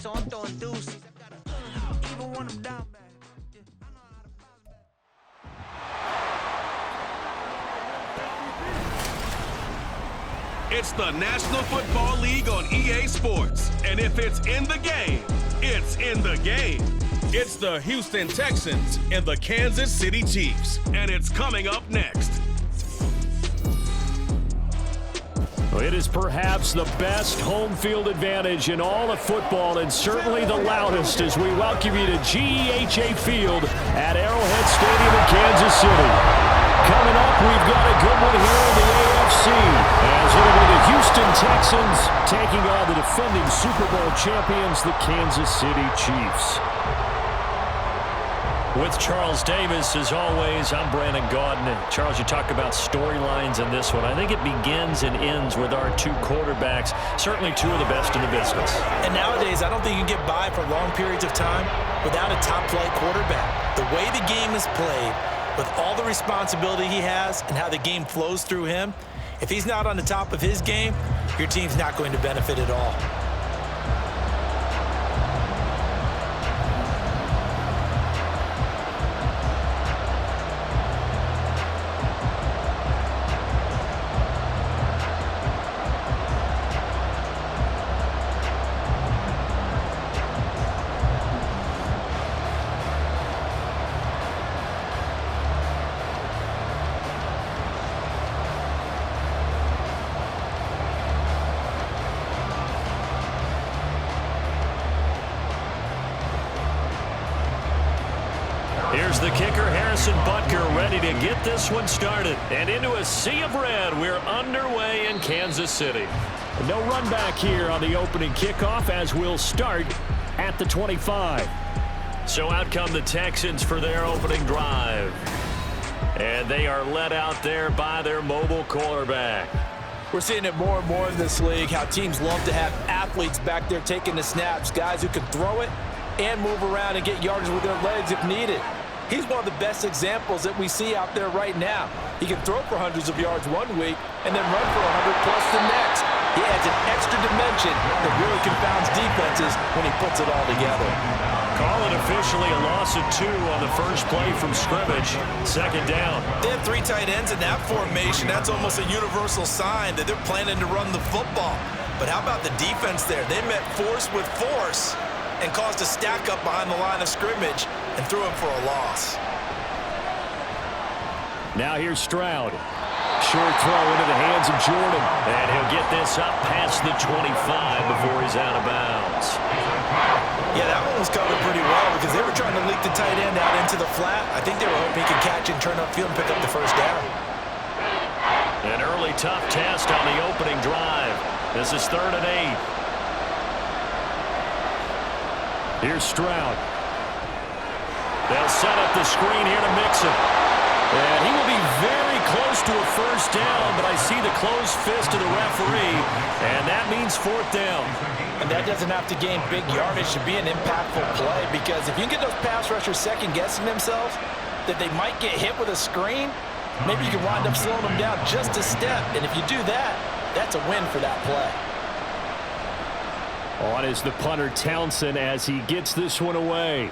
So I'm throwing deuces. Even when I'm down bad. It's the National Football League on EA Sports. And if it's in the game, it's in the game. It's the Houston Texans and the Kansas City Chiefs. And it's coming up next. It is perhaps the best home field advantage in all of football, and certainly the loudest, as we welcome you to GEHA Field at Arrowhead Stadium in Kansas City. Coming up, we've got a good one here in the AFC, as it'll be the Houston Texans taking on the defending Super Bowl champions, the Kansas City Chiefs. With Charles Davis, as always, I'm Brandon Gaudin. Charles, you talk about storylines in this one. I think it begins and ends with our two quarterbacks, certainly two of the best in the business. And nowadays, I don't think you can get by for long periods of time without a top-flight quarterback. The way the game is played, with all the responsibility he has and how the game flows through him, if he's not on the top of his game, your team's not going to benefit at all. Here's the kicker, Harrison Butker, ready to get this one started. And into a sea of red, we're underway in Kansas City. No run back here on the opening kickoff, as we'll start at the 25. So out come the Texans for their opening drive. And they are led out there by their mobile quarterback. We're seeing it more and more in this league, how teams love to have athletes back there taking the snaps, guys who can throw it and move around and get yardage with their legs if needed. He's one of the best examples that we see out there right now. He can throw for hundreds of yards one week and then run for 100-plus the next. He adds an extra dimension that really confounds defenses when he puts it all together. Call it officially a loss of 2 on the first play from scrimmage. Second down. They have 3 tight ends in that formation. That's almost a universal sign that they're planning to run the football. But how about the defense there? They met force with force and caused a stack up behind the line of scrimmage and threw him for a loss. Now here's Stroud. Short throw into the hands of Jordan. And he'll get this up past the 25 before he's out of bounds. Yeah, that one was covered pretty well because they were trying to leak the tight end out into the flat. I think they were hoping he could catch and turn upfield and pick up the first down. An early tough test on the opening drive. This is 3rd and 8. Here's Stroud. They'll set up the screen here to mix it. And he will be very close to a first down, but I see the closed fist of the referee, and that means 4th down. And that doesn't have to gain big yardage to be an impactful play, because if you can get those pass rushers second-guessing themselves that they might get hit with a screen, maybe you can wind up slowing them down just a step. And if you do that, that's a win for that play. On is the punter Townsend as he gets this one away.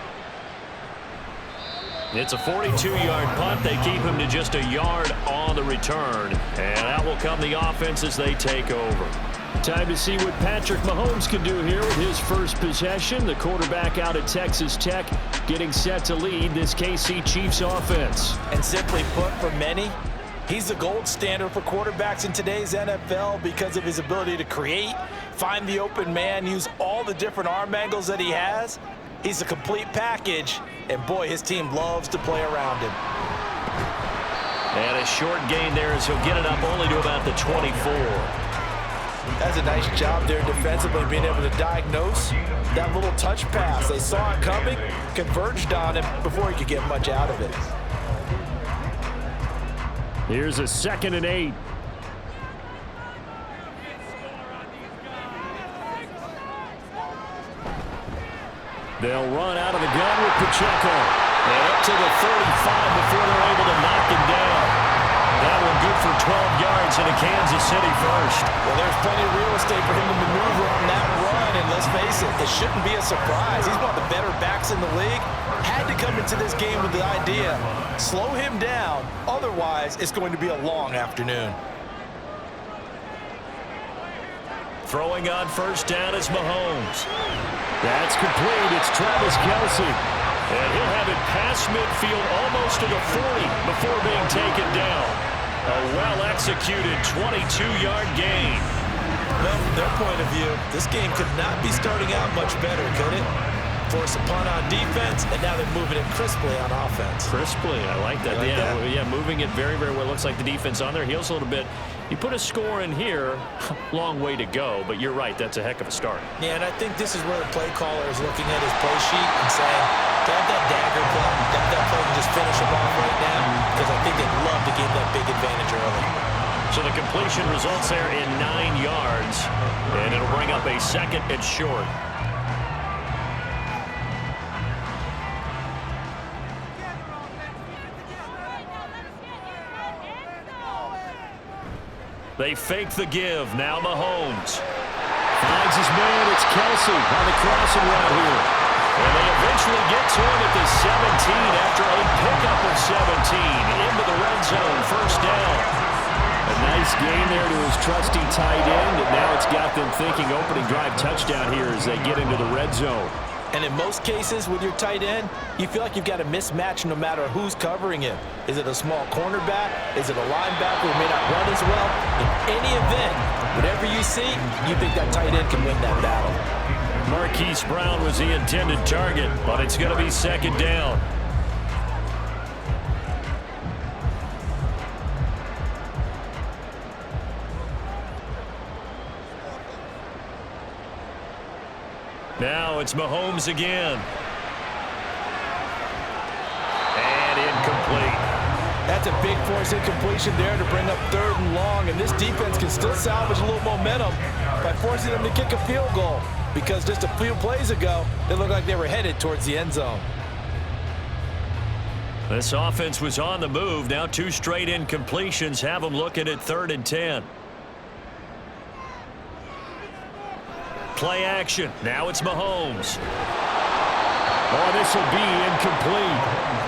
It's a 42-yard punt. They keep him to just a yard on the return. And out will come the offense as they take over. Time to see what Patrick Mahomes can do here with his first possession. The quarterback out at Texas Tech getting set to lead this KC Chiefs offense. And simply put, for many, he's the gold standard for quarterbacks in today's NFL because of his ability to create, find the open man, use all the different arm angles that he has. He's a complete package, and boy, his team loves to play around him. And a short gain there as he'll get it up only to about the 24. That's a nice job there defensively, being able to diagnose that little touch pass. They saw it coming, converged on him before he could get much out of it. Here's a 2nd and 8. They'll run out of the gun with Pacheco. And up to the 35 before they're able to knock him down. That one good for 12 yards into Kansas City first. Well, there's plenty of real estate for him to maneuver on that run. done, and let's face it, it shouldn't be a surprise. He's one of the better backs in the league. Had to come into this game with the idea, slow him down, otherwise it's going to be a long afternoon. Throwing on first down is Mahomes. That's complete. It's Travis Kelce. And he'll have it past midfield almost to the 40 before being taken down. A well-executed 22-yard gain. Well, from their point of view, this game could not be starting out much better, could it? Force a punt on defense, and now they're moving it crisply on offense. Crisply, I like that. Yeah, moving it very, very well. Looks like the defense on their heels a little bit. You put a score in here, long way to go, but you're right, that's a heck of a start. Yeah, and I think this is where the play caller is looking at his play sheet and saying, grab that dagger play, grab that play and just finish him off right now, because I think they'd love to gain that big advantage early. So the completion results there in 9 yards, and it'll bring up a second and short. They fake the give. Now Mahomes finds his man. It's Kelce on the crossing route here. And they eventually get to him at the 17 after a pickup of 17 into the red zone. First down. A nice gain there to his trusty tight end, and now it's got them thinking opening drive touchdown here as they get into the red zone. And in most cases with your tight end, you feel like you've got a mismatch no matter who's covering him. Is it a small cornerback? Is it a linebacker who may not run as well? In any event, whatever you see, you think that tight end can win that battle. Marquise Brown was the intended target, but it's going to be second down. Now it's Mahomes again. And incomplete. That's a big force incompletion there to bring up 3rd and long, and this defense can still salvage a little momentum by forcing them to kick a field goal, because just a few plays ago, they looked like they were headed towards the end zone. This offense was on the move. Now 2 straight incompletions have them looking at 3rd and 10. Play action. Now it's Mahomes. Oh, this will be incomplete.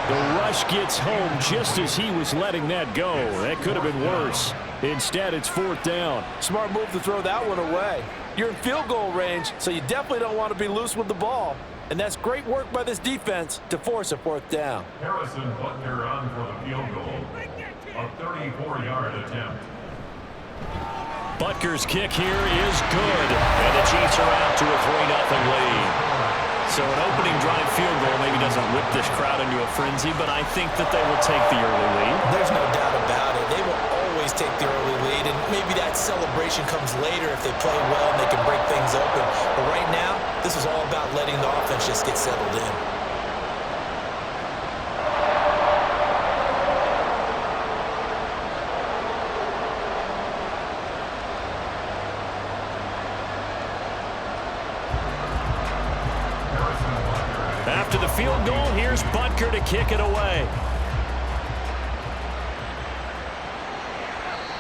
The rush gets home just as he was letting that go. That could have been worse. Instead, it's 4th down. Smart move to throw that one away. You're in field goal range, so you definitely don't want to be loose with the ball. And that's great work by this defense to force a 4th down. Harrison Butker on for the field goal. A 34-yard attempt. Butker's kick here is good. And the Chiefs are out to a 3-0 lead. So an opening drive field goal maybe doesn't whip this crowd into a frenzy, but I think that they will take the early lead. There's no doubt about it. They will always take the early lead, and maybe that celebration comes later if they play well and they can break things open. But right now, this is all about letting the offense just get settled in. After the field goal, here's Butker to kick it away.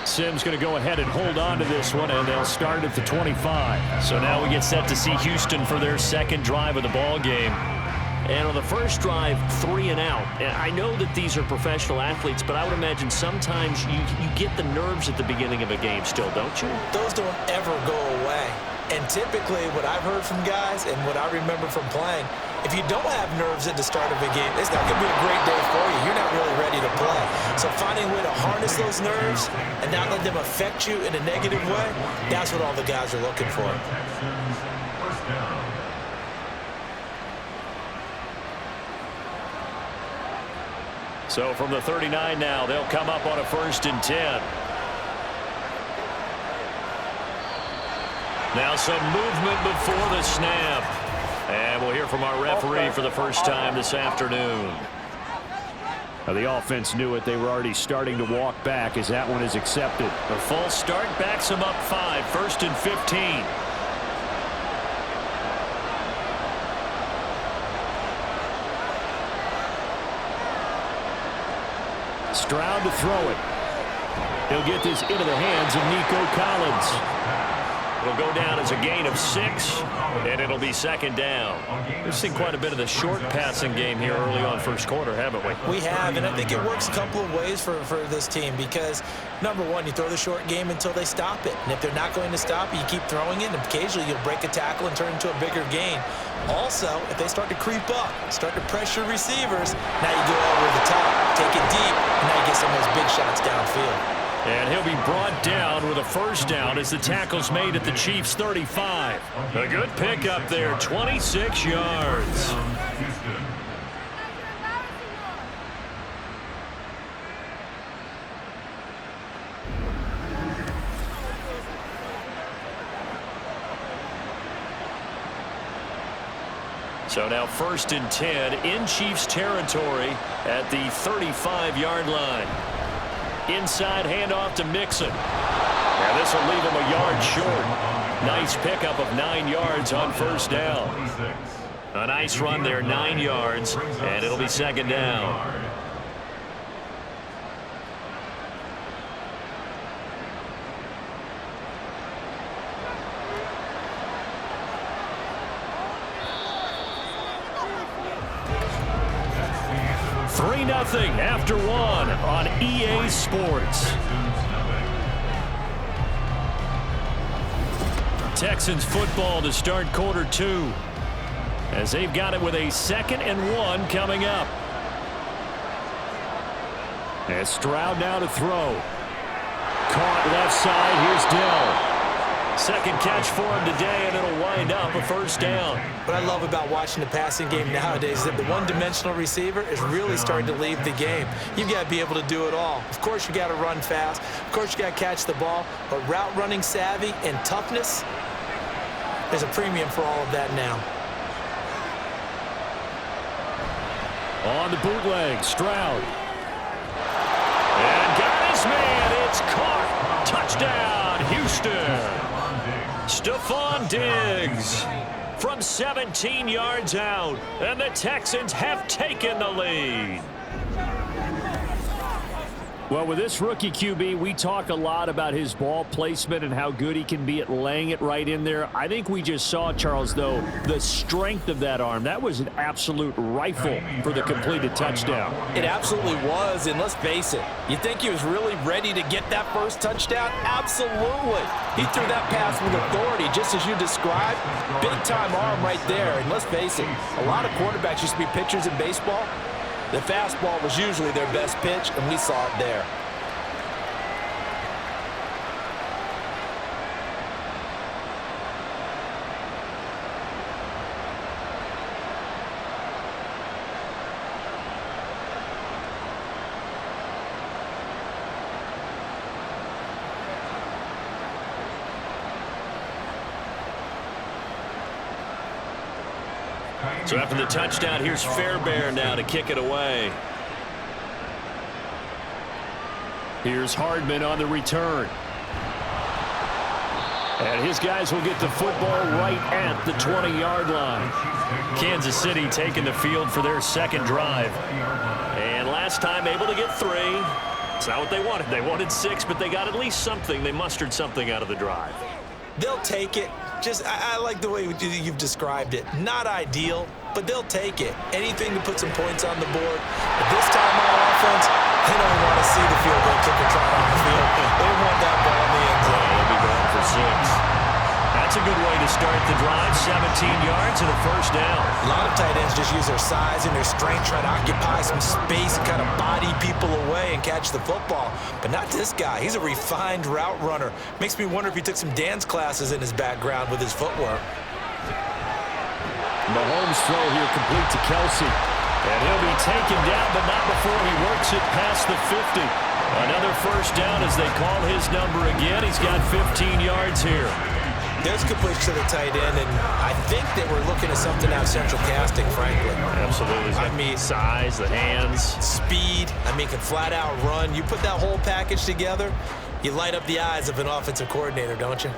Sims going to go ahead and hold on to this one, and they'll start at the 25. So now we get set to see Houston for their second drive of the ball game. And on the first drive, 3 and out. And I know that these are professional athletes, but I would imagine sometimes you get the nerves at the beginning of a game still, don't you? Those don't ever go away. And typically what I've heard from guys and what I remember from playing, if you don't have nerves at the start of a game, it's not going to be a great day for you. You're not really ready to play. So finding a way to harness those nerves and not let them affect you in a negative way, that's what all the guys are looking for. First down. So from the 39 now, they'll come up on a 1st and 10. Now some movement before the snap. And we'll hear from our referee for the first time this afternoon. Now the offense knew it. They were already starting to walk back as that one is accepted. The false start backs them up 5. 1st and 15. Stroud to throw it. He'll get this into the hands of Nico Collins. It'll go down as a gain of 6, and it'll be second down. We've seen quite a bit of the short passing game here early on first quarter, haven't we? We have, and I think it works a couple of ways for this team because, number one, you throw the short game until they stop it. And if they're not going to stop it, you keep throwing it, and occasionally you'll break a tackle and turn it into a bigger gain. Also, if they start to creep up, start to pressure receivers, now you go over the top, take it deep, and now you get some of those big shots downfield. And he'll be brought down with a first down as the tackle's made at the Chiefs' 35. A good pickup there, 26 yards. So now 1st and 10 in Chiefs territory at the 35-yard line. Inside handoff to Mixon. Now this will leave him a yard short. Nice pickup of 9 yards on first down. A nice run there, 9 yards, and it'll be second down. Nothing after 1 on EA Sports. Texans football to start quarter 2 as they've got it with a 2nd and 1 coming up. And Stroud now to throw. Caught left side. Here's Dell. Second catch for him today, and it'll wind up a first down. What I love about watching the passing game nowadays is that the one-dimensional receiver is really starting to leave the game. You've got to be able to do it all. Of course, you got to run fast. Of course, you got to catch the ball. But route running savvy and toughness, there's a premium for all of that now. On the bootleg, Stroud. And got his man. It's caught. Touchdown, Houston. Stephon Diggs from 17 yards out, and the Texans have taken the lead. Well, with this rookie QB, we talk a lot about his ball placement and how good he can be at laying it right in there. I think we just saw, Charles, though, the strength of that arm. That was an absolute rifle for the completed touchdown. It absolutely was, and let's face it, you think he was really ready to get that first touchdown? Absolutely. He threw that pass with authority, just as you described. Big-time arm right there, and let's face it, a lot of quarterbacks used to be pitchers in baseball. The fastball was usually their best pitch, and we saw it there. So after the touchdown, here's Fairbairn now to kick it away. Here's Hardman on the return. And his guys will get the football right at the 20-yard line. Kansas City taking the field for their second drive. And last time able to get 3. It's not what they wanted. They wanted 6, but they got at least something. They mustered something out of the drive. They'll take it. I like the way you've described it. Not ideal, but they'll take it. Anything to put some points on the board. But this time on offense, they don't want to see the field goal kicker try on the field. They want that ball in the end zone. They'll be going for 6. That's a good way to start the drive. 17 yards and a first down. A lot of tight ends just use their size and their strength, try to occupy some space and kind of body people away and catch the football. But not this guy. He's a refined route runner. Makes me wonder if he took some dance classes in his background with his footwork. Mahomes' throw here complete to Kelsey. And he'll be taken down, but not before he works it past the 50. Another first down as they call his number again. He's got 15 yards here. There's completion to the tight end, and I think that we're looking at something out of central casting, frankly. Absolutely. I mean, size, the hands. Speed. I mean, can flat out run. You put that whole package together, you light up the eyes of an offensive coordinator, don't you?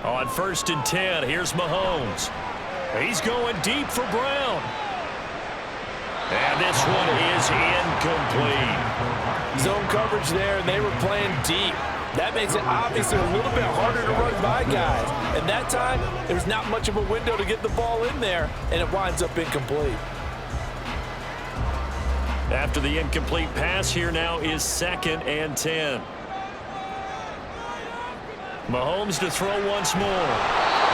On 1st and 10, here's Mahomes. He's going deep for Brown. And this one is incomplete. Zone coverage there, and they were playing deep. That makes it obviously a little bit harder to run by guys. And that time, there's not much of a window to get the ball in there, and it winds up incomplete. After the incomplete pass, here now is 2nd and 10. Mahomes to throw once more.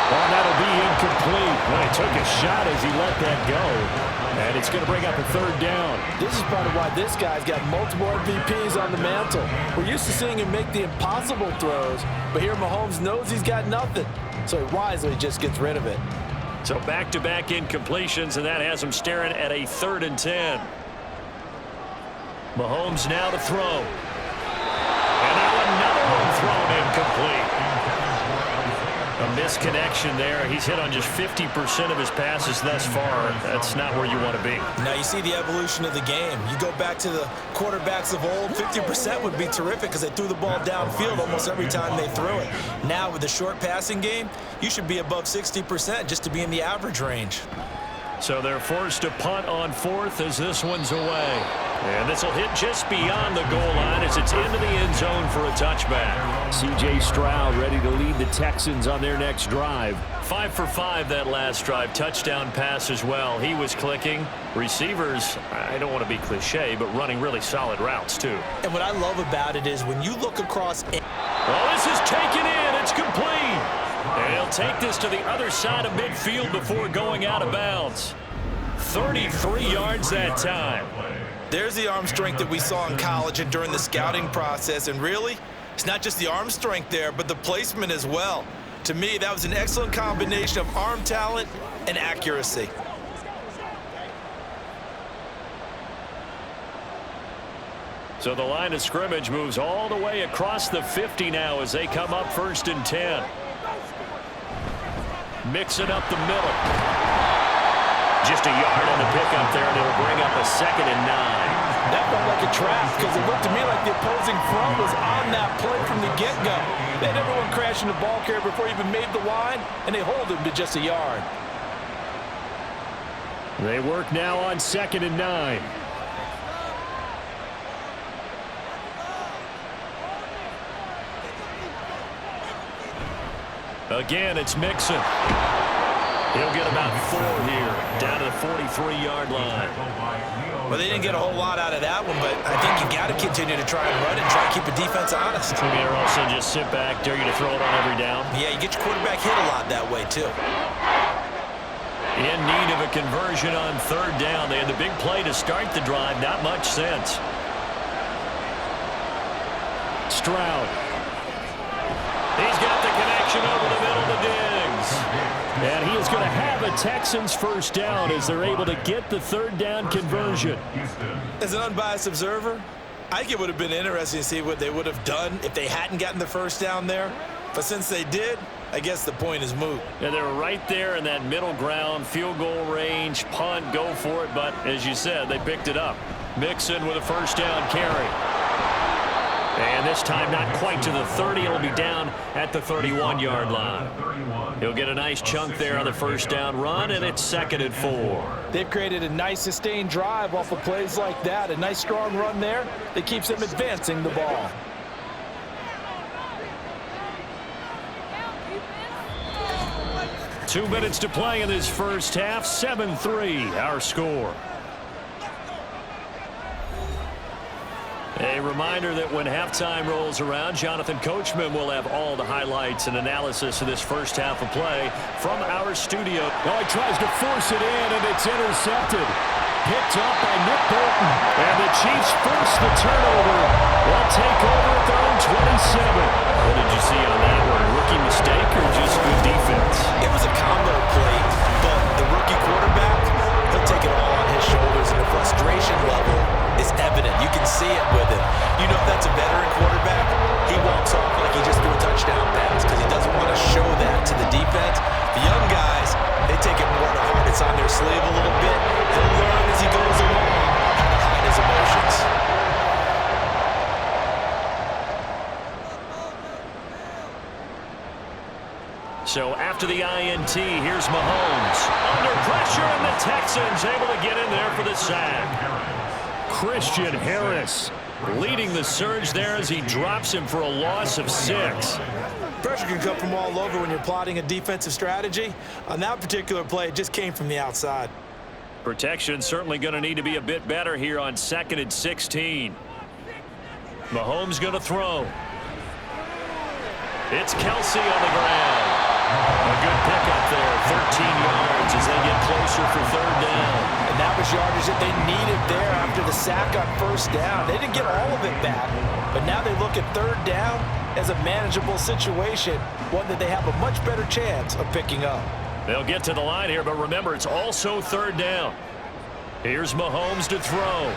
Oh, that'll be incomplete. Well, he took a shot as he let that go. And it's going to bring up a 3rd down. This is part of why this guy's got multiple MVPs on the mantle. We're used to seeing him make the impossible throws, but here Mahomes knows he's got nothing, so he wisely just gets rid of it. So back-to-back incompletions, and that has him staring at a 3rd and 10. Mahomes now to throw. And now another one thrown incomplete. A misconnection there. He's hit on just 50% of his passes thus far. That's not where you want to be. Now you see the evolution of the game. You go back to the quarterbacks of old, 50% would be terrific because they threw the ball downfield almost every time they threw it. Now with the short passing game, you should be above 60% just to be in the average range. So they're forced to punt on 4th as this one's away. And this will hit just beyond the goal line as it's into the end zone for a touchback. C.J. Stroud ready to lead the Texans on their next drive. 5 for 5 that last drive. Touchdown pass as well. He was clicking. Receivers, I don't want to be cliche, but running really solid routes too. And what I love about it is when you look across... Well, this is taken in. It's complete. And he'll take this to the other side of midfield before going out of bounds. 33 yards that time. There's the arm strength that we saw in college and during the scouting process. And really, it's not just the arm strength there, but the placement as well. To me, that was an excellent combination of arm talent and accuracy. So the line of scrimmage moves all the way across the 50 now as they come up 1st and 10. Mixing up the middle. Just a yard on the pickup there, and it'll bring up a 2nd and 9. That felt like a trap because it looked to me like the opposing front was on that play from the get-go. They had everyone crashing the ball carrier before he even made the line, and they hold him to just a yard. They work now on 2nd and 9. Again, it's Mixon. He'll get about 4 here, down to the 43-yard line. Well, they didn't get a whole lot out of that one, but I think you got to continue to try and run and try and keep the defense honest. Maybe they're also just sit back, dare you to throw it on every down. Yeah, you get your quarterback hit a lot that way, too. In need of a conversion on 3rd down. They had the big play to start the drive. Not much sense. Stroud. He's got the connection over the middle to Diggs. And he is going to have a Texans 1st down as they're able to get the 3rd down conversion. As an unbiased observer, I think it would have been interesting to see what they would have done if they hadn't gotten the 1st down there. But since they did, I guess the point is moot. Yeah, they were right there in that middle ground, field goal range, punt, go for it. But as you said, they picked it up. Mixon with a 1st down carry. And this time not quite to the 30. It'll be down at the 31-yard line. He'll get a nice chunk there on the 1st down run, and it's 2nd and 4. They've created a nice sustained drive off of plays like that. A nice strong run there that keeps them advancing the ball. Two minutes to play in this first half. 7-3 our score. A reminder that when halftime rolls around, Jonathan Coachman will have all the highlights and analysis of this first half of play from our studio. Oh, he tries to force it in, and it's intercepted. Picked up by Nick Bolton. And the Chiefs force the turnover. They'll take over at their own 27. What did you see on that one? Rookie mistake or just good defense? It was a combo play, but the rookie quarterback, he'll take it all on his shoulders, and the frustration level is evident. You can see it with him. You know if that's a veteran quarterback, he walks off like he just threw a touchdown pass because he doesn't want to show that to the defense. The young guys, they take it more to heart. It's on their sleeve a little bit. He'll learn as he goes along how to hide his emotions. So after the INT, here's Mahomes. Under pressure, and the Texans able to get in there for the sack. Christian Harris leading the surge there as he drops him for a loss of 6. Pressure can come from all over when you're plotting a defensive strategy. On that particular play, it just came from the outside. Protection certainly going to need to be a bit better here on 2nd and 16. Mahomes going to throw. It's Kelsey on the ground. A good pickup there, 13 yards as they get closer for 3rd down. And that was yardage that they needed there after the sack on 1st down. They didn't get all of it back, but now they look at 3rd down as a manageable situation, one that they have a much better chance of picking up. They'll get to the line here, but remember, it's also 3rd down. Here's Mahomes to throw.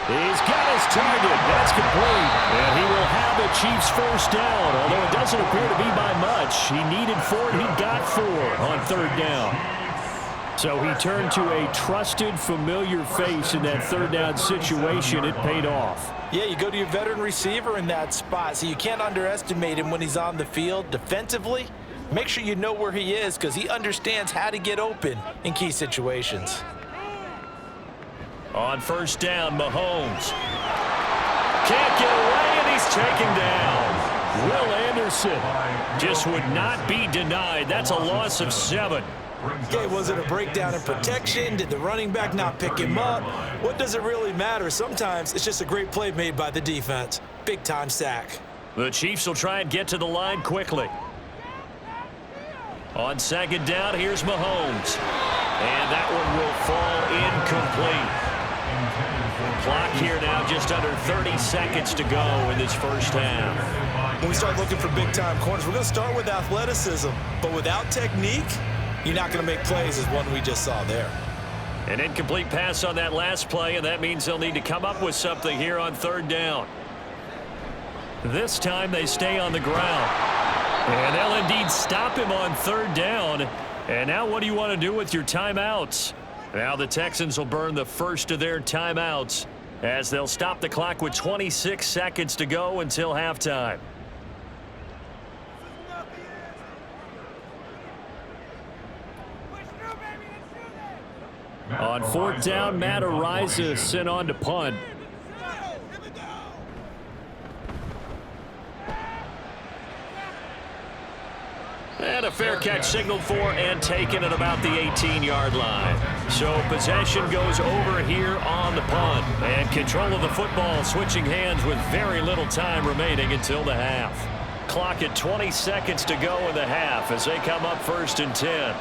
He's got his target. That's complete. And he will have the Chiefs' 1st down, although it doesn't appear to be by much. He needed 4, and he got 4 on 3rd down. So he turned to a trusted, familiar face in that 3rd down situation. It paid off. Yeah, you go to your veteran receiver in that spot, so you can't underestimate him when he's on the field defensively. Make sure you know where he is because he understands how to get open in key situations. On 1st down, Mahomes. Can't get away, and he's taken down. Will Anderson just would not be denied. That's a loss of 7. Okay, was it a breakdown in protection? Did the running back not pick him up? What does it really matter? Sometimes it's just a great play made by the defense. Big-time sack. The Chiefs will try and get to the line quickly. On 2nd down, here's Mahomes. And that one will fall incomplete. Clock here now, just under 30 seconds to go in this 1st half. When we start looking for big-time corners, we're going to start with athleticism. But without technique, you're not going to make plays as one we just saw there. An incomplete pass on that last play, and that means they'll need to come up with something here on 3rd down. This time they stay on the ground. And they'll indeed stop him on 3rd down. And now what do you want to do with your timeouts? Now the Texans will burn the first of their timeouts as they'll stop the clock with 26 seconds to go until halftime. On 4th down, Matt Ariza sent on to punt. And a fair catch signaled for and taken at about the 18-yard line. So possession goes over here on the punt. And control of the football switching hands with very little time remaining until the half. Clock at 20 seconds to go in the half as they come up 1st and 10.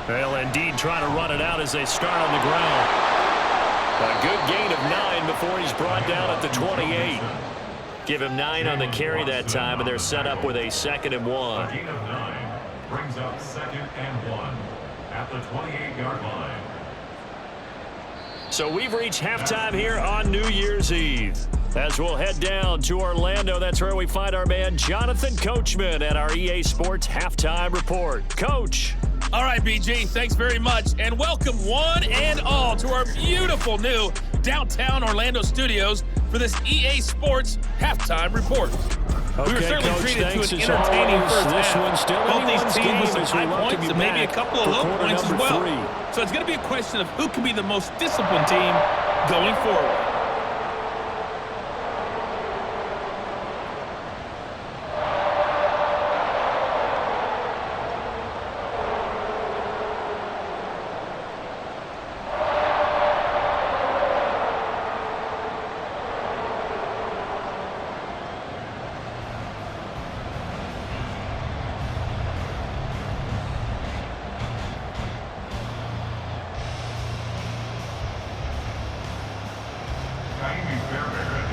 They'll indeed try to run it out as they start on the ground. A good gain of 9 before he's brought down at the 28. Give him 9 on the carry that time, and they're set up with a 2nd and 1. A gain of 9 brings up 2nd and 1 at the 28-yard line. So we've reached halftime here on New Year's Eve. As we'll head down to Orlando, that's where we find our man Jonathan Coachman at our EA Sports Halftime Report. Coach. All right, BG, thanks very much, and welcome one and all to our beautiful new downtown Orlando studios for this EA Sports Halftime Report. We were certainly Coach, treated to an as entertaining always. first This half. one's still Both these anyone's teams game with some as we high welcome points you and maybe a back couple of for low quarter points as number well. 3. So it's going to be a question of who can be the most disciplined team going forward.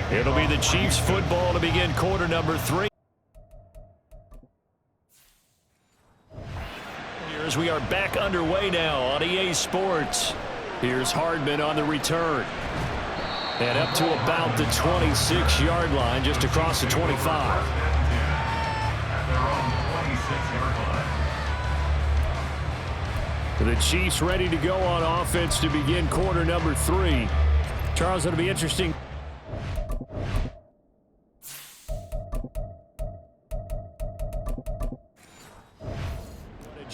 It'll be the Chiefs football to begin quarter number 3. As we are back underway now on EA Sports. Here's Hardman on the return. And up to about the 26-yard line, just across the 25. At their own 26-yard line. The Chiefs ready to go on offense to begin quarter number 3. Charles, it'll be interesting.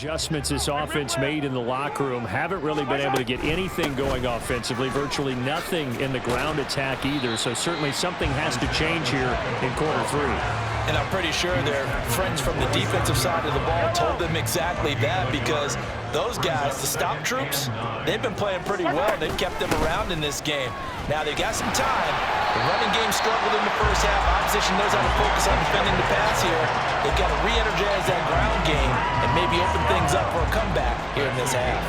adjustments this offense made in the locker room. Haven't really been able to get anything going offensively, virtually nothing in the ground attack either. So certainly something has to change here in quarter 3. And I'm pretty sure their friends from the defensive side of the ball told them exactly that, because those guys, the stop troops, they've been playing pretty well. They've kept them around in this game. Now they've got some time. The running game struggled in the first half. Opposition knows how to focus on defending the pass here. They've got to re-energize that ground game and maybe open things up for a comeback here in this half.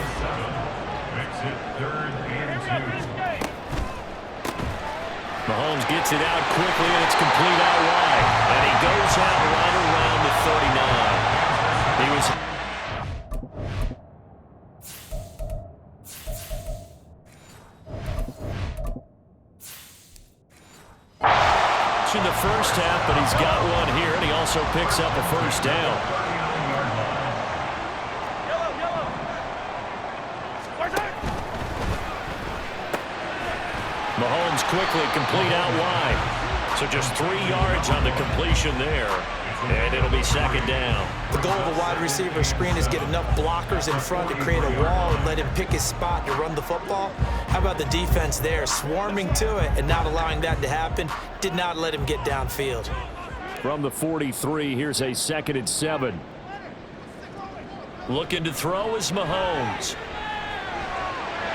Makes it 3rd and 2. Mahomes gets it out quickly, and it's complete out wide. And he goes out right around the 39. He was... in the first half, but he's got one here, and he also picks up a first down. Mahomes quickly complete out wide. So just 3 yards on the completion there, and it'll be 2nd down. The goal of a wide receiver screen is get enough blockers in front to create a wall and let him pick his spot to run the football. How about the defense there, swarming to it and not allowing that to happen? Did not let him get downfield. From the 43, here's a 2nd and 7. Looking to throw is Mahomes.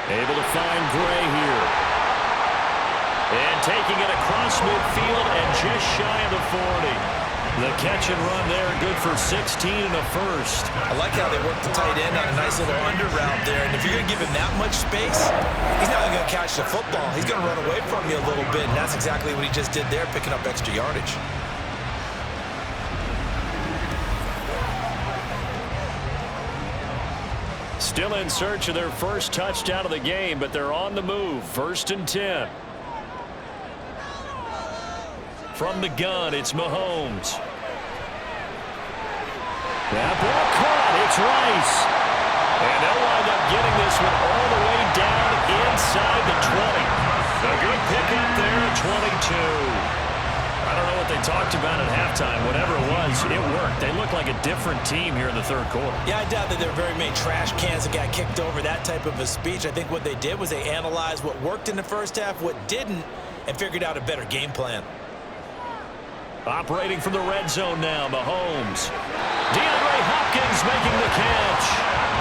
Able to find Gray here. And taking it across midfield and just shy of the 40. The catch and run there, good for 16 and a first. I like how they work the tight end on a nice little under route there. And if you're going to give him that much space, he's not going to catch the football. He's going to run away from you a little bit, and that's exactly what he just did there, picking up extra yardage. Still in search of their first touchdown of the game, but they're on the move. 1st and 10. From the gun, it's Mahomes. That ball caught. It's Rice. And they'll wind up getting this one all the way down inside the 20. A good pickup there at 22. I don't know what they talked about at halftime. Whatever it was, it worked. They look like a different team here in the 3rd quarter. Yeah, I doubt that there were very many trash cans that got kicked over, that type of a speech. I think what they did was they analyzed what worked in the first half, what didn't, and figured out a better game plan. Operating from the red zone now, Mahomes. DeAndre Hopkins making the catch.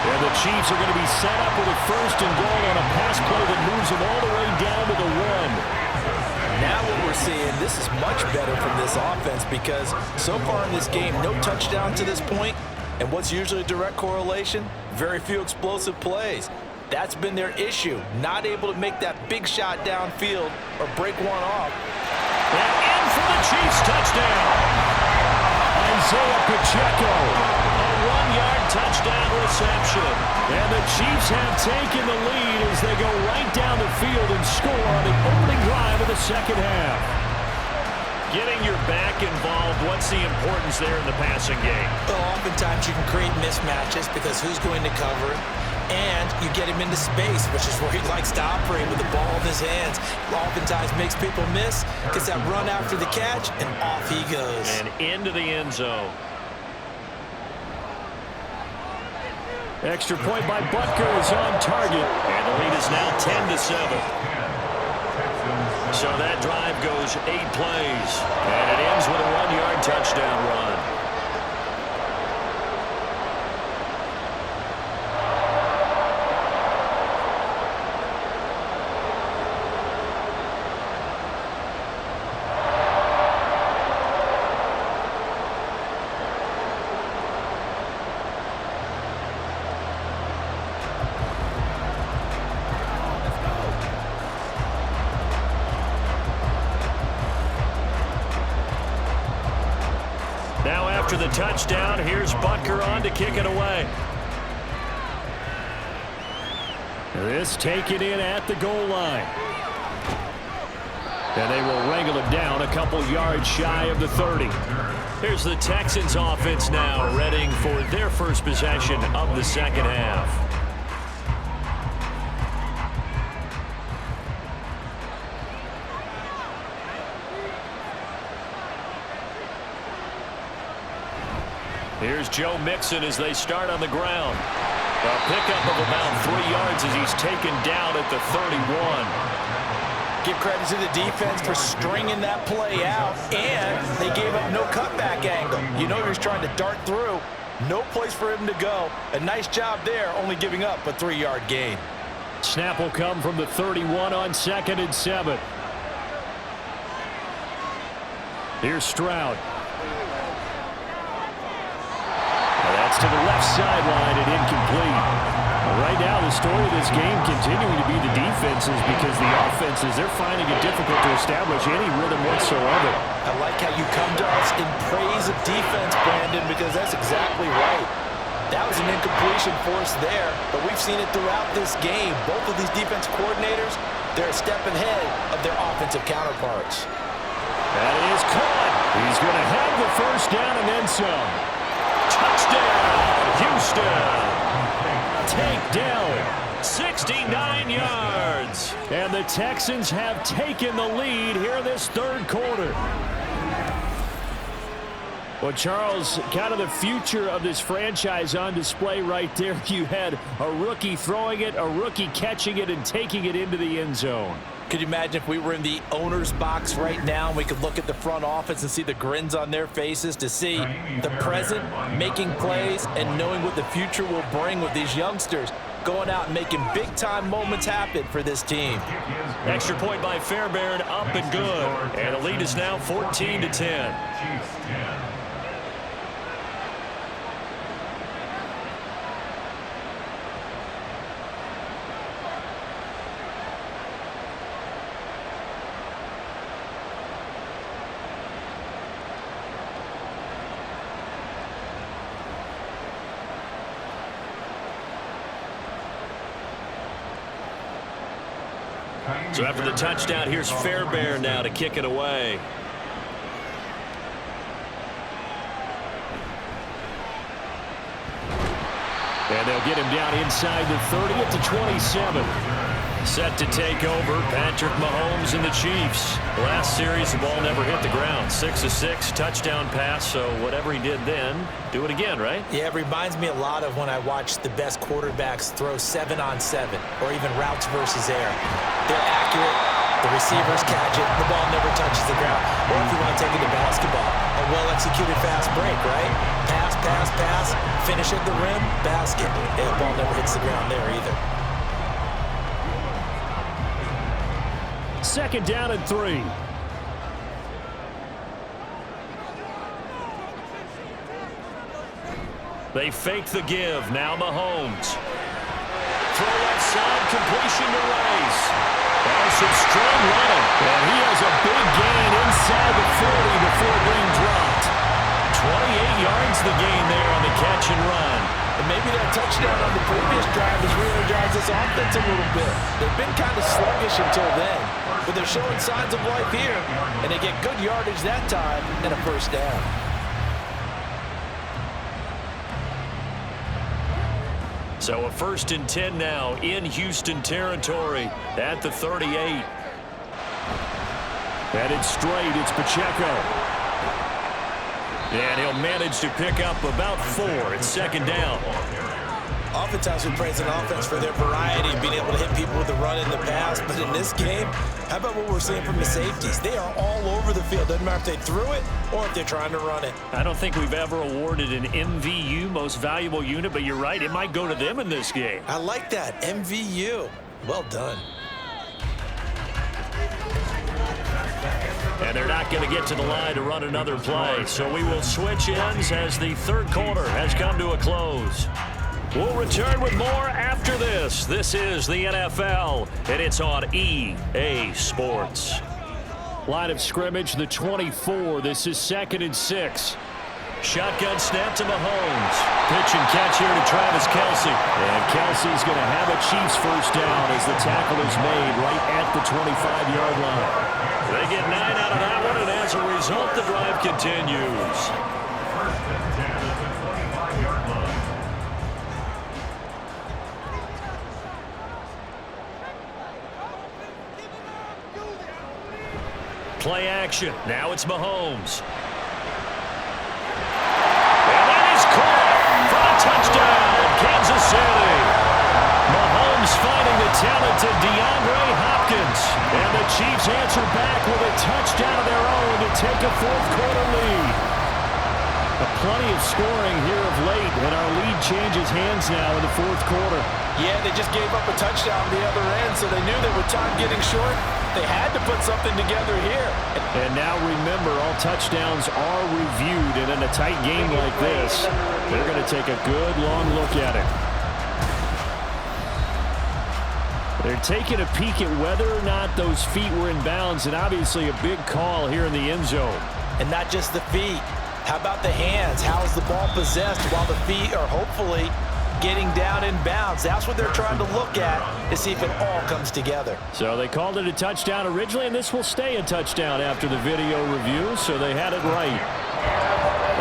And the Chiefs are going to be set up with a 1st and goal on a pass play that moves them all the way down to the 1. Now what we're seeing, this is much better from this offense, because so far in this game, no touchdown to this point, and what's usually a direct correlation? Very few explosive plays. That's been their issue, not able to make that big shot downfield or break one off. And in for the Chiefs touchdown. Isaiah Pacheco, a 1-yard touchdown reception. And the Chiefs have taken the lead as they go right down the field and score on the opening drive of the 2nd half. Getting your back involved, what's the importance there in the passing game? Well, oftentimes you can create mismatches because who's going to cover it? And you get him into space, which is where he likes to operate with the ball in his hands. Oftentimes makes people miss, gets that run after the catch, and off he goes. And into the end zone. Extra point by Butker is on target, and the lead is now 10-7. So that drive goes 8 plays, and it ends with a 1-yard touchdown run. After the touchdown, here's Butker on to kick it away. This taken in at the goal line. And they will wrangle it down a couple yards shy of the 30. Here's the Texans offense now, readying for their first possession of the 2nd half. Here's Joe Mixon as they start on the ground. A pickup of about 3 yards as he's taken down at the 31. Give credit to the defense for stringing that play out, and they gave up no cutback angle. You know he was trying to dart through. No place for him to go. A nice job there, only giving up a 3-yard gain. Snap will come from the 31 on 2nd and 7. Here's Stroud. That's to the left sideline and incomplete. Right now, the story of this game continuing to be the defenses, because the offenses, they're finding it difficult to establish any rhythm whatsoever. I like how you come to us in praise of defense, Brandon, because that's exactly right. That was an incompletion for us there, but we've seen it throughout this game. Both of these defense coordinators, they're a step ahead of their offensive counterparts. That is caught. He's going to have the first down and then some. Touchdown, Houston. Takedown, 69 yards. And the Texans have taken the lead here this third quarter. Well, Charles, kind of the future of this franchise on display right there. You had a rookie throwing it, a rookie catching it, and taking it into the end zone. Could you imagine if we were in the owner's box right now and we could look at the front office and see the grins on their faces, to see the present making plays and knowing what the future will bring with these youngsters going out and making big-time moments happen for this team. Extra point by Fairbairn, up and good. And the lead is now 14-10. So after the touchdown, here's Fairbairn now to kick it away. And they'll get him down inside the 30 at the 27. Set to take over, Patrick Mahomes and the Chiefs. Last series, the ball never hit the ground. 6 of 6, touchdown pass, so whatever he did then, do it again, right? Yeah, it reminds me a lot of when I watch the best quarterbacks throw 7-on-7 or even routes versus air. They're accurate, the receivers catch it, the ball never touches the ground. Or if you want to take it to basketball, a well-executed fast break, right? Pass, pass, pass, finish at the rim, basket. And the ball never hits the ground there either. 2nd down and 3. They fake the give. Now Mahomes. Throw left side, completion to Rice. Some strong running. And he has a big gain inside the 40 before being dropped. 28 yards the gain there on the catch and run. And maybe that touchdown on the previous drive has re-energized this offense a little bit. They've been kind of sluggish until then, but they're showing signs of life here, and they get good yardage that time and a first down. So a 1st and 10 now in Houston territory at the 38. Headed straight, it's Pacheco. And he'll manage to pick up about 4. It's 2nd down. Oftentimes we praise an offense for their variety, being able to hit people with the run in the pass. But in this game, how about what we're seeing from the safeties? They are all over the field. Doesn't matter if they threw it or if they're trying to run it. I don't think we've ever awarded an MVU, most valuable unit, but you're right, it might go to them in this game. I like that, MVU. Well done. And they're not going to get to the line to run another play. So we will switch ends as the third quarter has come to a close. We'll return with more after this. This is the NFL, and it's on EA Sports. Line of scrimmage, the 24. This is 2nd and 6. Shotgun snap to Mahomes. Pitch and catch here to Travis Kelce. And Kelce's going to have a Chiefs first down as the tackle is made right at the 25-yard line. They get 9 out of that one, and as a result, the drive continues. Play action. Now it's Mahomes. And that is touchdown, Kansas City. Mahomes finding the talented DeAndre Hopkins. And the Chiefs answer back with a touchdown of their own to take a fourth-quarter lead. Plenty of scoring here of late, and our lead changes hands now in the fourth quarter. Yeah, they just gave up a touchdown on the other end, so they knew that with time getting short, they had to put something together here. And now remember, all touchdowns are reviewed, and in a tight game like this, they're going to take a good long look at it. They're taking a peek at whether or not those feet were in bounds, and obviously a big call here in the end zone. And not just the feet. How about the hands? How is the ball possessed while the feet are hopefully getting down in bounds? That's what they're trying to look at to see if it all comes together. So they called it a touchdown originally, and this will stay a touchdown after the video review, so they had it right.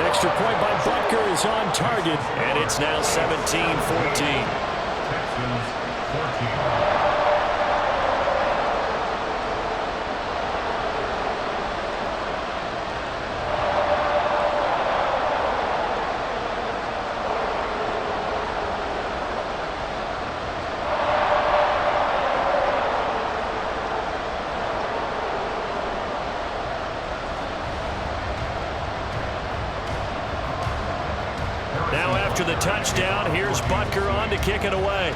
Extra point by Butker is on target, and it's now 17-14. Texans 14. Now after the touchdown, here's Butker on to kick it away.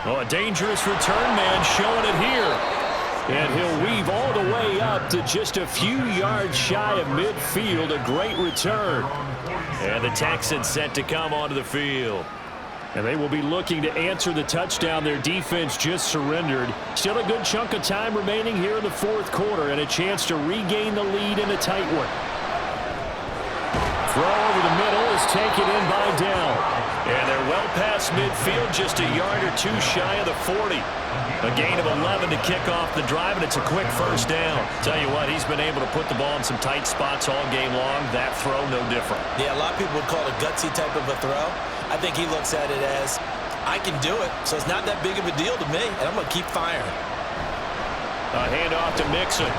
Oh, a dangerous return man showing it here. And he'll weave all the way up to just a few yards shy of midfield. A great return. And the Texans set to come onto the field. And they will be looking to answer the touchdown their defense just surrendered. Still a good chunk of time remaining here in the fourth quarter and a chance to regain the lead in a tight one. Throw over the middle is taken in by Dell. And they're well past midfield, just a yard or two shy of the 40. A gain of 11 to kick off the drive, and it's a quick first down. Tell you what, he's been able to put the ball in some tight spots all game long. That throw, no different. Yeah, a lot of people would call it a gutsy type of a throw. I think he looks at it as, I can do it, so it's not that big of a deal to me, and I'm going to keep firing. A handoff to Mixon.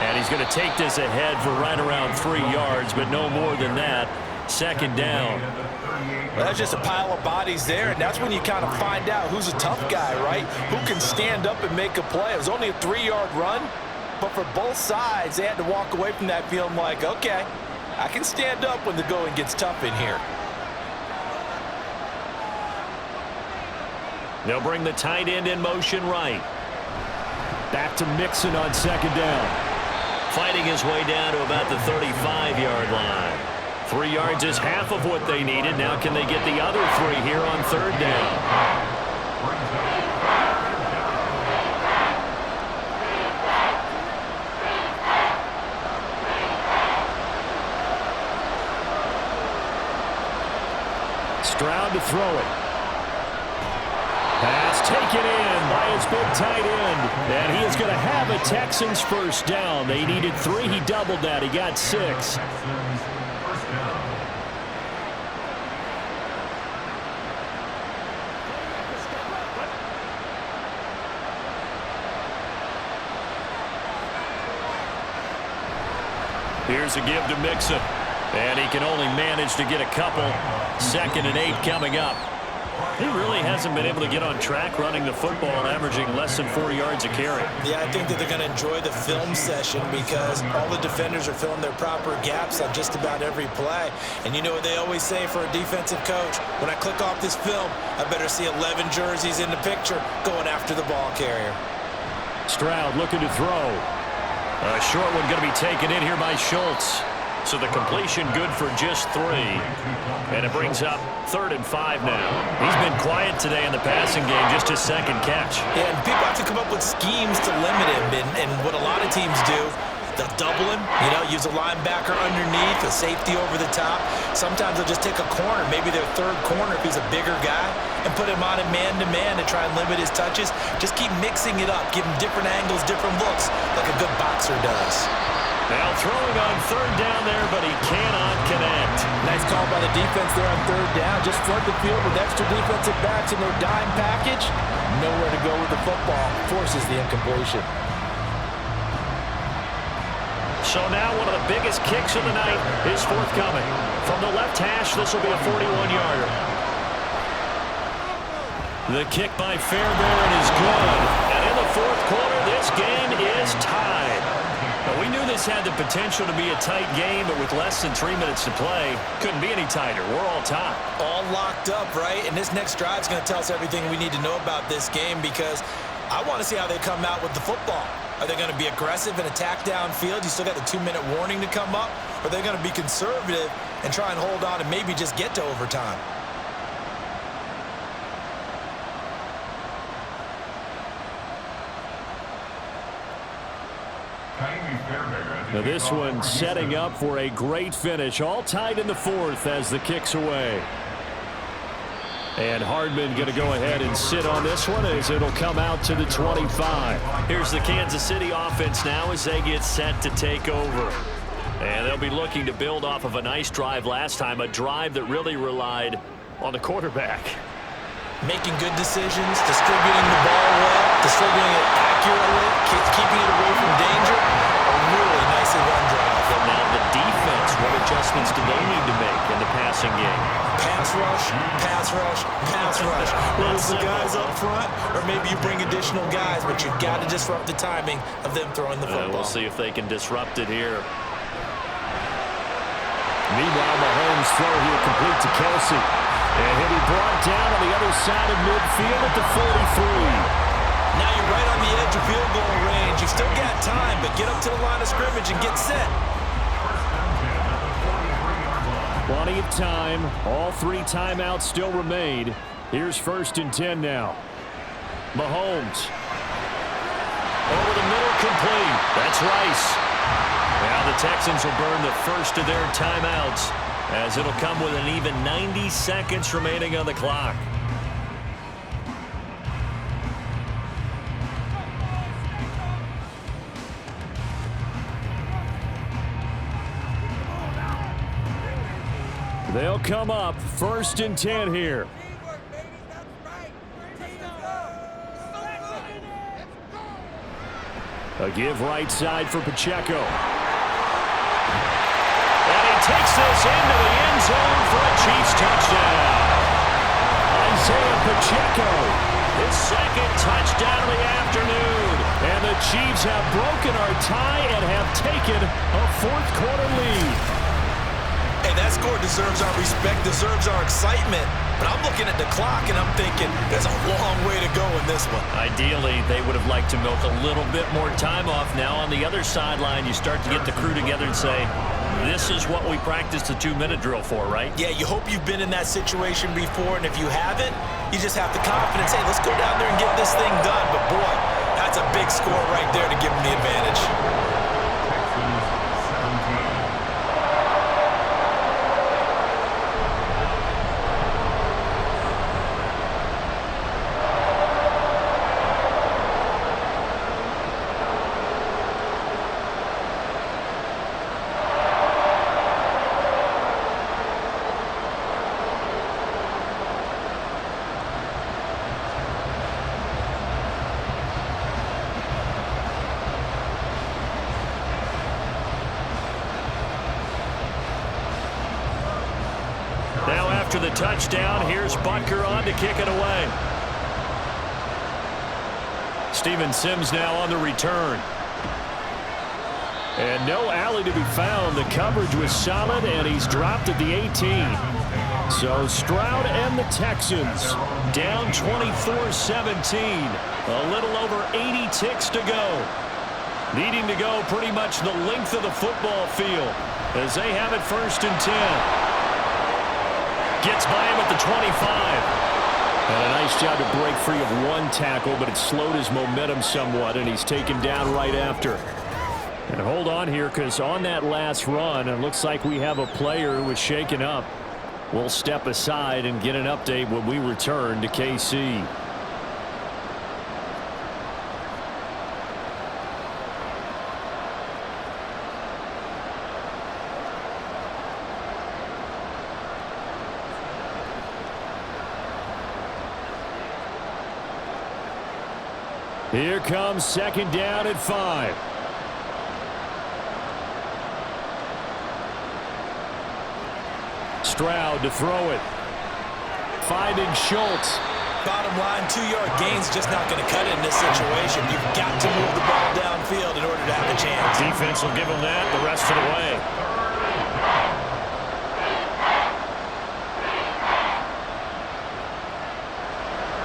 And he's going to take this ahead for right around 3 yards, but no more than that. Second down. Well, that's just a pile of bodies there, and that's when you kind of find out who's a tough guy, right? Who can stand up and make a play. It was only a 3-yard run, but for both sides, they had to walk away from that feeling like, okay, I can stand up when the going gets tough in here. They'll bring the tight end in motion right. Back to Mixon on second down. Fighting his way down to about the 35-yard line. 3 yards is half of what they needed. Now can they get the other 3 here on third down? Stroud to throw it. Pass taken in by his big tight end. And he is going to have a Texans first down. They needed 3. He doubled that. He got 6. Here's a give to Mixon. And he can only manage to get a couple. 2nd and 8 coming up. He really hasn't been able to get on track running the football, averaging less than 4 yards a carry. Yeah, I think that they're going to enjoy the film session because all the defenders are filling their proper gaps on just about every play. And you know what they always say for a defensive coach? When I click off this film, I better see 11 jerseys in the picture going after the ball carrier. Stroud looking to throw. A short one going to be taken in here by Schultz. So the completion good for just 3. And it brings up 3rd and 5 now. He's been quiet today in the passing game, just his 2nd catch. Yeah, and people have to come up with schemes to limit him. And what a lot of teams do, they'll double him, use a linebacker underneath, a safety over the top. Sometimes they'll just take a corner, maybe their 3rd corner if he's a bigger guy, and put him on a man-to-man to try and limit his touches. Just keep mixing it up, give him different angles, different looks, like a good boxer does. Now throwing on 3rd down there, but he cannot connect. Nice call by the defense there on 3rd down. Just flood the field with extra defensive backs in their dime package. Nowhere to go with the football. Forces the incompletion. So now one of the biggest kicks of the night is forthcoming. From the left hash, this will be a 41-yarder. The kick by Fairbairn is good. And in the fourth quarter, this game is tied. Now, we knew this had the potential to be a tight game, but with less than 3 minutes to play, couldn't be any tighter. We're all tied. All locked up, right? And this next drive is going to tell us everything we need to know about this game, because I want to see how they come out with the football. Are they going to be aggressive and attack downfield? You still got the 2-minute warning to come up? Or are they going to be conservative and try and hold on and maybe just get to overtime? Now this one setting up for a great finish. All tied in the fourth as the kick's away. And Hardman going to go ahead and sit on this one as it'll come out to the 25. Here's the Kansas City offense now as they get set to take over. And they'll be looking to build off of a nice drive last time, a drive that really relied on the quarterback. Making good decisions, distributing the ball well, distributing it accurately, keeping it away from danger. A really nicely run drive. And now the defense, what adjustments do they need to make in the passing game? Pass rush, pass rush, pass rush. Whether it's the guys up front or maybe you bring additional guys, but you've got to disrupt the timing of them throwing the football. We'll see if they can disrupt it here. Meanwhile, Mahomes' throw here complete to Kelsey. And he'll be brought down on the other side of midfield at the 43. Now you're right on the edge of field goal range. You've still got time, but get up to the line of scrimmage and get set. Plenty of time. All 3 timeouts still remain. Here's 1st and 10 now. Mahomes. Over the middle, complete. That's Rice. Now the Texans will burn the first of their timeouts, as it'll come with an even 90 seconds remaining on the clock. They'll come up 1st and 10 here. A give right side for Pacheco. And he takes this into the end zone for a Chiefs touchdown. Isaiah Pacheco, his 2nd touchdown of the afternoon. And the Chiefs have broken our tie and have taken a 4th quarter lead. Hey, that score deserves our respect, deserves our excitement. But I'm looking at the clock and I'm thinking there's a long way to go in this one. Ideally, they would have liked to milk a little bit more time off. Now on the other sideline, you start to get the crew together and say, this is what we practiced the 2-minute drill for, right? Yeah, you hope you've been in that situation before, and if you haven't, you just have the confidence, hey, let's go down there and get this thing done. But boy, that's a big score right there to give them the advantage. After the touchdown, here's Butker on to kick it away. Steven Sims now on the return. And no alley to be found. The coverage was solid, and he's dropped at the 18. So Stroud and the Texans down 24-17. A little over 80 ticks to go. Needing to go pretty much the length of the football field as they have it 1st and 10. Gets by him at the 25. And a nice job to break free of 1 tackle, but it slowed his momentum somewhat, and he's taken down right after. And hold on here, because on that last run, it looks like we have a player who was shaken up. We'll step aside and get an update when we return to KC. Here comes 2nd down at 5. Stroud to throw it. Finding Schultz. Bottom line, 2-yard gain's just not going to cut it in this situation. You've got to move the ball downfield in order to have a chance. Defense will give them that the rest of the way.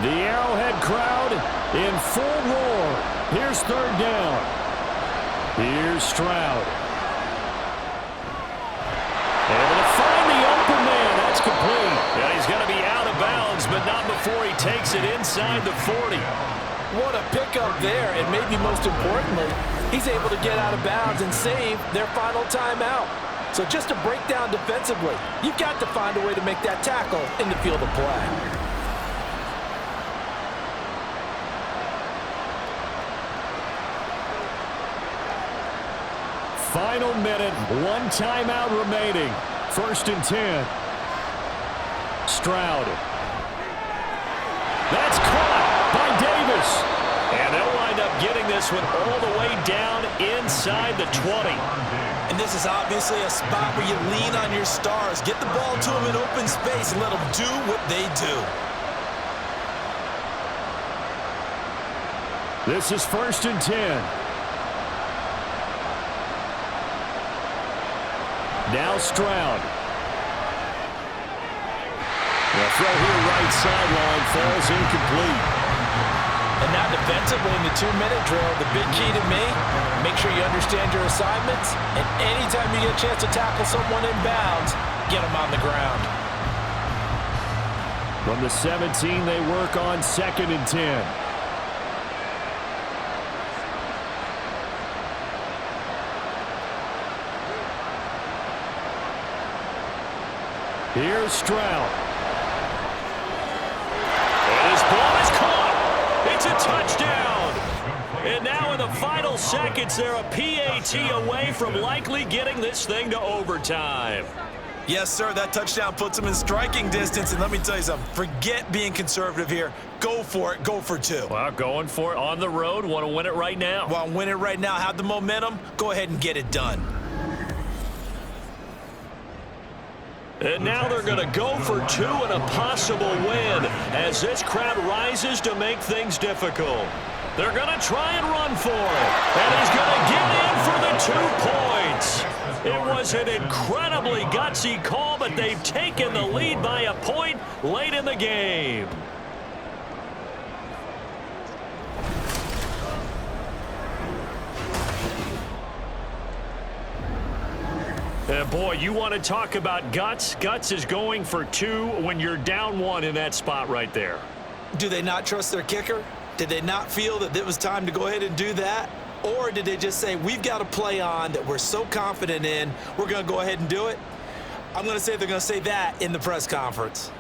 The Arrowhead crowd in full roar. Here's third down. Here's Stroud. Able to find the open man. That's complete. Yeah, he's going to be out of bounds, but not before he takes it inside the 40. What a pickup there, and maybe most importantly, he's able to get out of bounds and save their final timeout. So just to break down defensively, you've got to find a way to make that tackle in the field of play. Final minute, 1 timeout remaining. 1st and 10. Stroud. That's caught by Davis. And they'll wind up getting this one all the way down inside the 20. And this is obviously a spot where you lean on your stars. Get the ball to them in open space and let them do what they do. This is 1st and 10. Now Stroud. The throw here right sideline falls incomplete. And now defensively in the 2-minute drill, the big key to me, make sure you understand your assignments, and anytime you get a chance to tackle someone in bounds, get them on the ground. From the 17, they work on 2nd and 10. Here's Stroud. And his ball is caught. It's a touchdown. And now in the final seconds, they're a PAT away from likely getting this thing to overtime. Yes, sir, that touchdown puts them in striking distance. And let me tell you something, forget being conservative here. Go for it. Go for 2. Well, going for it on the road. Want to win it right now. Want to win it right now, have the momentum, go ahead and get it done. And now they're going to go for 2 and a possible win as this crowd rises to make things difficult. They're going to try and run for it. And he's going to get in for the 2 points. It was an incredibly gutsy call, but they've taken the lead by a point late in the game. Boy, you want to talk about guts? Guts is going for 2 when you're down 1 in that spot right there. Do they not trust their kicker? Did they not feel that it was time to go ahead and do that? Or did they just say, we've got a play on that we're so confident in, we're going to go ahead and do it? I'm going to say they're going to say that in the press conference.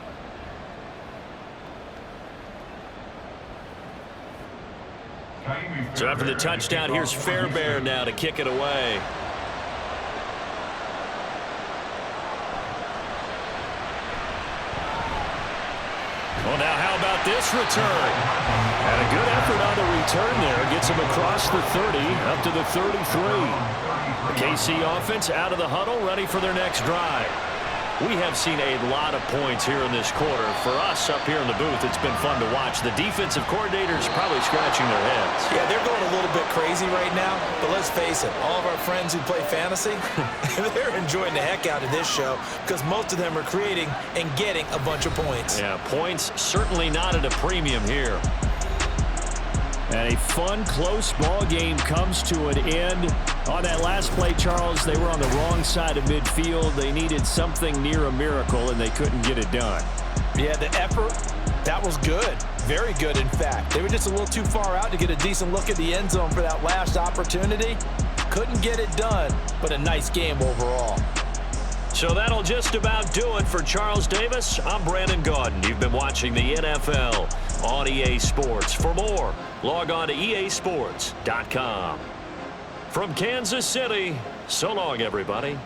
So after the touchdown, here's Fairbairn now to kick it away. Well, now how about this return? And a good effort on the return there. Gets him across the 30, up to the 33. The KC offense out of the huddle, ready for their next drive. We have seen a lot of points here in this quarter. For us up here in the booth, it's been fun to watch. The defensive coordinators probably scratching their heads. Yeah, they're going a little bit crazy right now, but let's face it, all of our friends who play fantasy, they're enjoying the heck out of this show because most of them are creating and getting a bunch of points. Yeah, points certainly not at a premium here. And a fun, close ball game comes to an end. On that last play, Charles, they were on the wrong side of midfield. They needed something near a miracle, and they couldn't get it done. Yeah, the effort, that was good. Very good, in fact. They were just a little too far out to get a decent look at the end zone for that last opportunity. Couldn't get it done, but a nice game overall. So that'll just about do it for Charles Davis. I'm Brandon Gaudin. You've been watching the NFL on EA Sports. For more, log on to easports.com. From Kansas City, so long, everybody.